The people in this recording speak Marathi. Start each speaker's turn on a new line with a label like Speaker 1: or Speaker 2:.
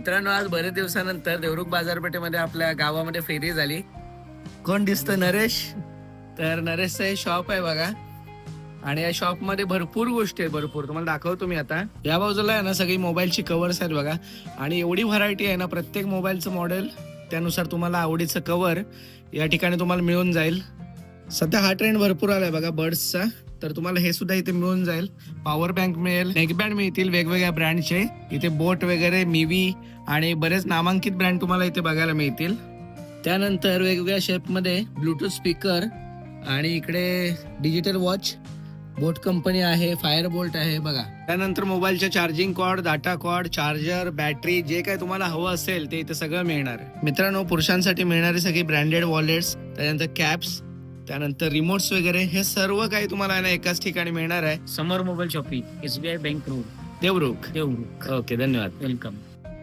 Speaker 1: मित्रांनो, आज बरेच दिवसानंतर देवरुख बाजारपेठेमध्ये आपल्या गावामध्ये फेरी झाली. कोण दिसतं? नरेश. तर नरेशचं हे शॉप आहे बघा, आणि या शॉप मध्ये भरपूर गोष्टी आहेत. भरपूर तुम्हाला दाखवतो मी आता. या बाजूला आहे ना सगळी मोबाईलची कव्हर्स आहेत बघा, आणि एवढी व्हरायटी आहे ना, प्रत्येक मोबाईलचं मॉडेल त्यानुसार तुम्हाला आवडीचं कव्हर या ठिकाणी तुम्हाला मिळून जाईल. सध्या हा ट्रेंड भरपूर आलाय बघा बर्ड्सचा, तर तुम्हाला हे सुद्धा इथे मिळून जाईल. पॉवर बँक मिळेल, नेकबँड मिळतील वेगवेगळ्या ब्रँडचे. इथे बोट वगैरे, मिवी आणि बरेच नामांकित ब्रँड तुम्हाला इथे बघायला मिळतील. त्यानंतर वेगवेगळ्या शेपमध्ये ब्लूटूथ स्पीकर, आणि इकडे डिजिटल वॉच, बोट कंपनी आहे, फायर बोल्ट आहे बघा. त्यानंतर मोबाईलच्या charging cord, data cord, charger, battery, जे काय तुम्हाला हवं असेल ते इथे सगळं मिळणार. मित्रांनो, पुरुषांसाठी मिळणारी सगळी ब्रँडेड वॉलेट्स, त्यानंतर कॅप्स, त्यानंतर रिमोट्स वगैरे, हे सर्व काही तुम्हाला ना एकाच ठिकाणी मिळणार आहे.
Speaker 2: Samar mobile shopping, SBI bank road,
Speaker 1: Devrukh.
Speaker 2: Devrukh.
Speaker 1: Okay, धन्यवाद.
Speaker 2: वेलकम.